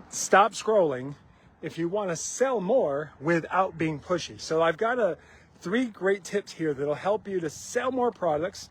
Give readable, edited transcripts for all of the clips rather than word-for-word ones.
stop scrolling if you want to sell more without being pushy. So I've got 3 great tips here that'll help you to sell more products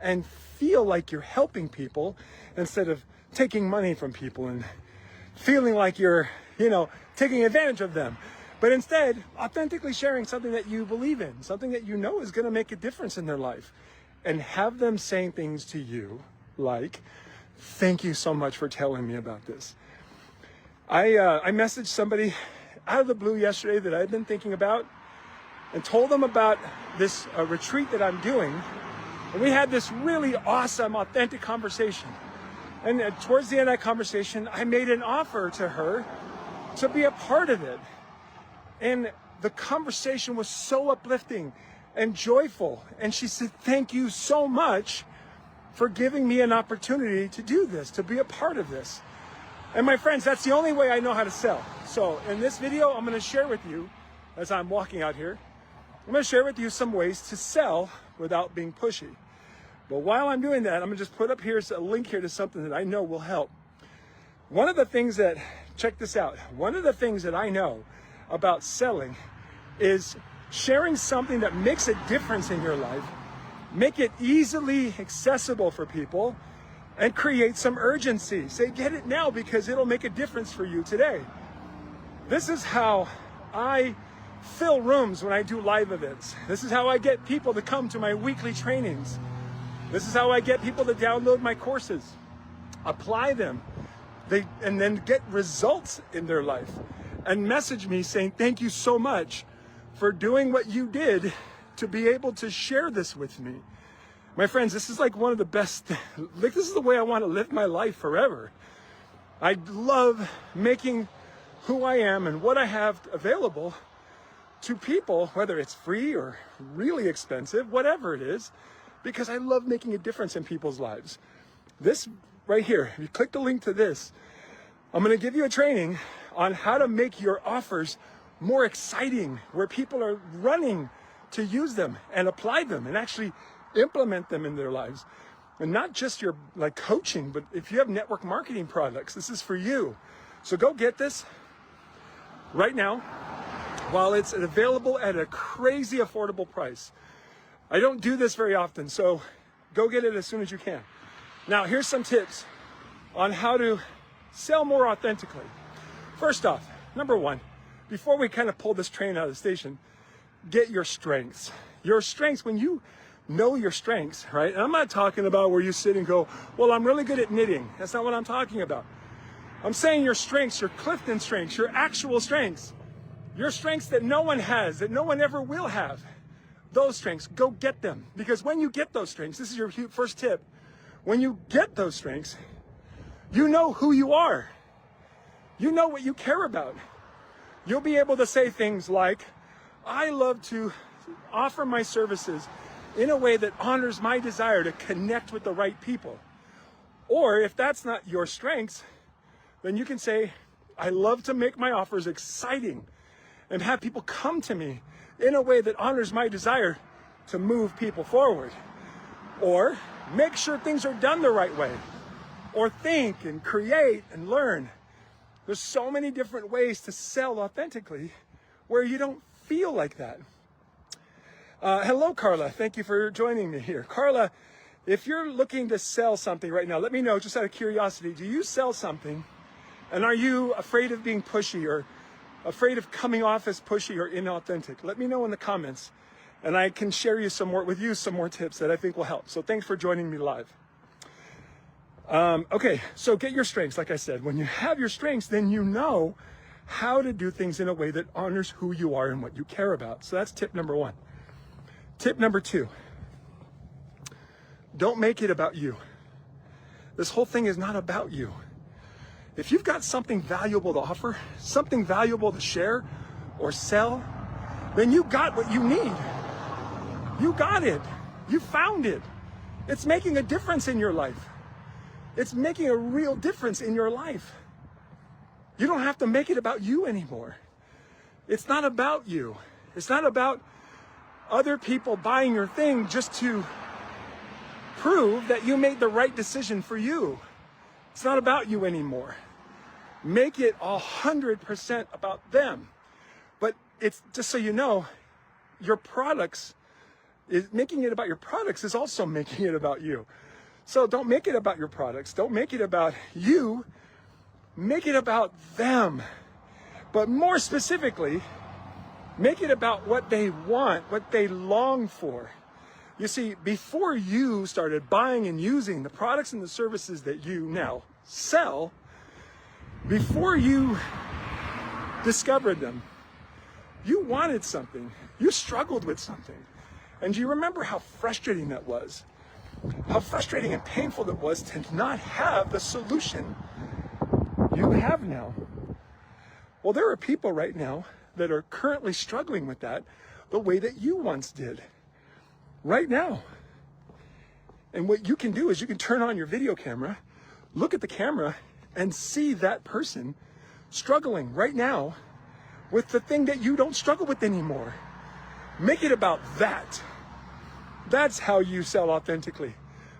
and feel like you're helping people instead of taking money from people and feeling like you're, taking advantage of them. But instead, authentically sharing something that you believe in, something that you know is going to make a difference in their life, and have them saying things to you like, thank you so much for telling me about this. I messaged somebody out of the blue yesterday that I'd been thinking about and told them about this retreat that I'm doing. And we had this really awesome, authentic conversation. And towards the end of that conversation, I made an offer to her to be a part of it. And the conversation was so uplifting and joyful. And she said, thank you so much for giving me an opportunity to do this, to be a part of this. And my friends, that's the only way I know how to sell. So in this video, I'm going to share with you, as I'm walking out here, I'm going to share with you some ways to sell without being pushy. But while I'm doing that, I'm going to just put up here a link here to something that I know will help. One of the things that, check this out, one of the things that I know about selling is sharing something that makes a difference in your life, make it easily accessible for people, and create some urgency. Say, get it now because it'll make a difference for you today. This is how I fill rooms when I do live events. This is how I get people to come to my weekly trainings. This is how I get people to download my courses, apply them, and then get results in their life, and message me saying, thank you so much for doing what you did to be able to share this with me. My friends, this is like one of the best, this is the way I want to live my life forever. I love making who I am and what I have available to people, whether it's free or really expensive, whatever it is, because I love making a difference in people's lives. This right here, if you click the link to this, I'm going to give you a training on how to make your offers more exciting, where people are running to use them and apply them and actually implement them in their lives. And not just your coaching, but if you have network marketing products, this is for you. So go get this right now while it's available at a crazy affordable price. I don't do this very often, so go get it as soon as you can. Now, here's some tips on how to sell more authentically. First off, number 1, before we kind of pull this train out of the station, get your strengths. Your strengths, when you know your strengths, right? And I'm not talking about where you sit and go, well, I'm really good at knitting. That's not what I'm talking about. I'm saying your strengths, your Clifton strengths, your actual strengths, your strengths that no one has, that no one ever will have. Those strengths, go get them. Because when you get those strengths, this is your first tip. When you get those strengths, you know who you are. You know what you care about. You'll be able to say things like, I love to offer my services in a way that honors my desire to connect with the right people. Or if that's not your strengths, then you can say, I love to make my offers exciting and have people come to me in a way that honors my desire to move people forward. Or make sure things are done the right way. Or think and create and learn. There's so many different ways to sell authentically where you don't feel like that. Hello, Carla. Thank you for joining me here. Carla, if you're looking to sell something right now, let me know, just out of curiosity, do you sell something? And are you afraid of being pushy or afraid of coming off as pushy or inauthentic? Let me know in the comments, and I can share some more tips that I think will help. So thanks for joining me live. Okay, so get your strengths. Like I said, when you have your strengths, then you know how to do things in a way that honors who you are and what you care about. So that's tip number 1. Tip number 2, don't make it about you. This whole thing is not about you. If you've got something valuable to offer, something valuable to share or sell, then you got what you need. You got it. You found it. It's making a difference in your life. It's making a real difference in your life. You don't have to make it about you anymore. It's not about you. It's not about other people buying your thing just to prove that you made the right decision for you. It's not about you anymore. Make it 100% about them. But it's just so you know, your products, making it about your products is also making it about you. So don't make it about your products. Don't make it about you. Make it about them. But more specifically, make it about what they want, what they long for. You see, before you started buying and using the products and the services that you now sell, before you discovered them, you wanted something. You struggled with something. And do you remember how frustrating that was? How frustrating and painful it was to not have the solution you have now. Well, there are people right now that are currently struggling with that the way that you once did. Right now. And what you can do is you can turn on your video camera, look at the camera, and see that person struggling right now with the thing that you don't struggle with anymore. Make it about that. That's how you sell authentically,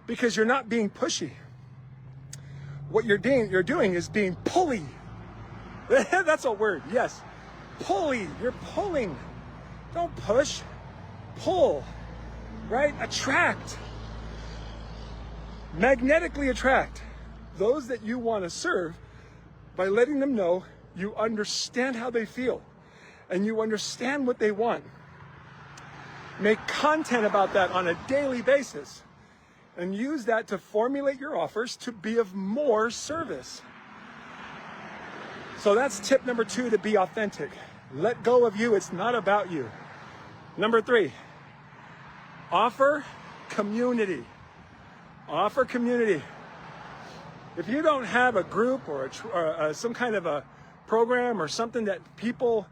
because you're not being pushy. What you're doing is being pulley. That's a word, yes. Pulley, you're pulling. Don't push, pull, right? Attract. Magnetically attract those that you want to serve by letting them know you understand how they feel and you understand what they want. Make content about that on a daily basis and use that to formulate your offers to be of more service. So that's tip number 2, to be authentic. Let go of you. It's not about you. Number 3, offer community. Offer community. If you don't have a group or some kind of a program or something that people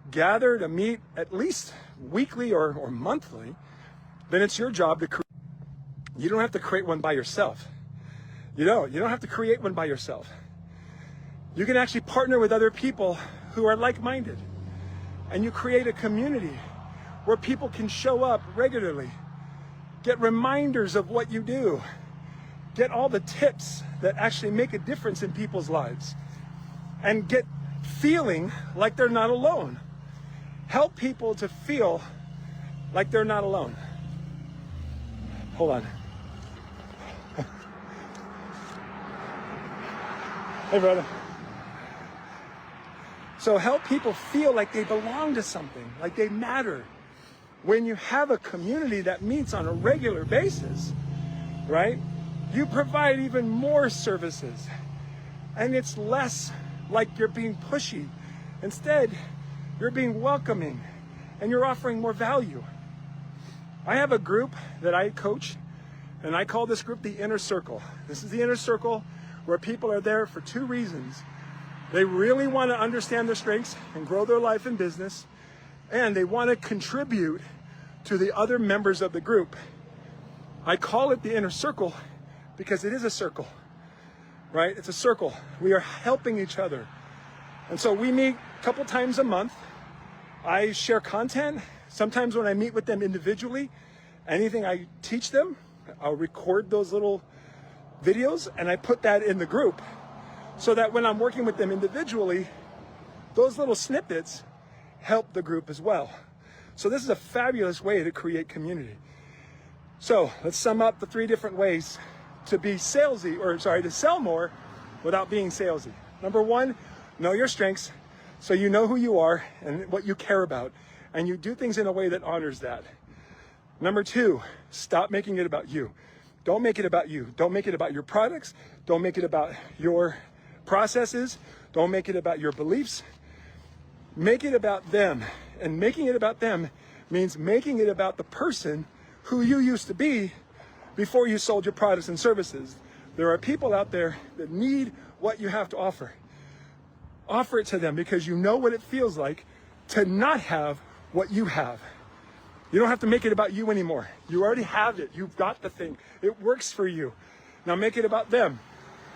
gather to meet at least weekly or monthly, then it's your job to create. You don't have to create one by yourself. You don't have to create one by yourself. You can actually partner with other people who are like-minded, and you create a community where people can show up regularly, get reminders of what you do, get all the tips that actually make a difference in people's lives, and get feeling like they're not alone. Help people to feel like they're not alone. Hold on. Hey, brother. So help people feel like they belong to something, like they matter. When you have a community that meets on a regular basis, right, you provide even more services. And it's less like you're being pushy. Instead, you're being welcoming and you're offering more value. I have a group that I coach, and I call this group the Inner Circle. This is the Inner Circle where people are there for 2 reasons. They really want to understand their strengths and grow their life and business, and they want to contribute to the other members of the group. I call it the Inner Circle because it is a circle, right? It's a circle. We are helping each other. And so we meet a couple times a month. I share content. Sometimes when I meet with them individually, anything I teach them, I'll record those little videos and I put that in the group, so that when I'm working with them individually, those little snippets help the group as well. So this is a fabulous way to create community. So let's sum up the 3 different ways to be salesy, to sell more without being salesy. Number 1, know your strengths so you know who you are and what you care about, and you do things in a way that honors that. Number 2, stop making it about you. Don't make it about you. Don't make it about your products. Don't make it about your processes. Don't make it about your beliefs. Make it about them. And making it about them means making it about the person who you used to be before you sold your products and services. There are people out there that need what you have to offer. Offer it to them because you know what it feels like to not have what you have. You don't have to make it about you anymore. You already have it. You've got the thing. It works for you. Now make it about them.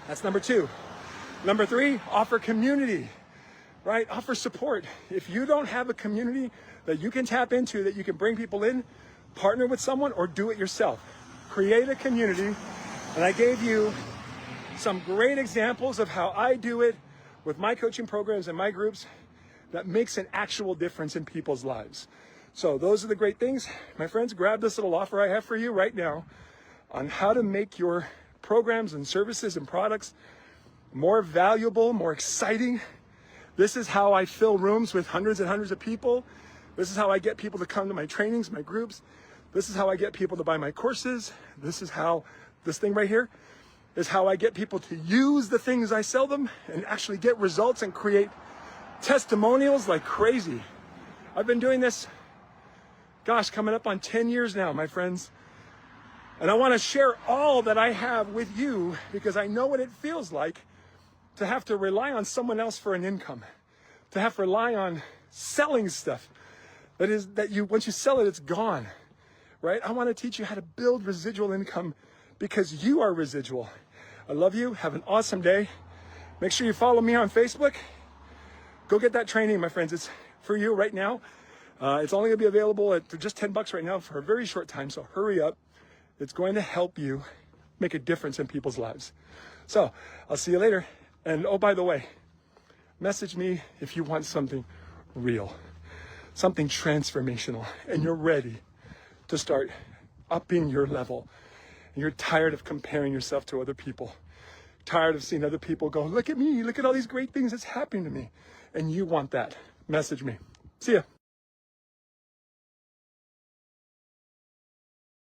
That's number 2. Number 3, offer community, right? Offer support. If you don't have a community that you can tap into, that you can bring people in, partner with someone or do it yourself. Create a community. And I gave you some great examples of how I do it with my coaching programs and my groups that makes an actual difference in people's lives. So those are the great things. My friends, grab this little offer I have for you right now on how to make your programs and services and products more valuable, more exciting. This is how I fill rooms with hundreds and hundreds of people. This is how I get people to come to my trainings, my groups. This is how I get people to buy my courses. This is how, this thing right here is how I get people to use the things I sell them and actually get results and create testimonials like crazy. I've been doing this, gosh, coming up on 10 years now, my friends. And I want to share all that I have with you because I know what it feels like to have to rely on someone else for an income, to have to rely on selling stuff that you, once you sell it, it's gone, right? I want to teach you how to build residual income because you are residual. I love you. Have an awesome day. Make sure you follow me on Facebook. Go get that training, my friends. It's for you right now. It's only going to be available at just $10 right now for a very short time, so hurry up. It's going to help you make a difference in people's lives. So I'll see you later. And oh, by the way, message me if you want something real, something transformational, and you're ready to start upping your level. And you're tired of comparing yourself to other people, tired of seeing other people go, look at me, look at all these great things that's happening to me. And you want that. Message me. See ya.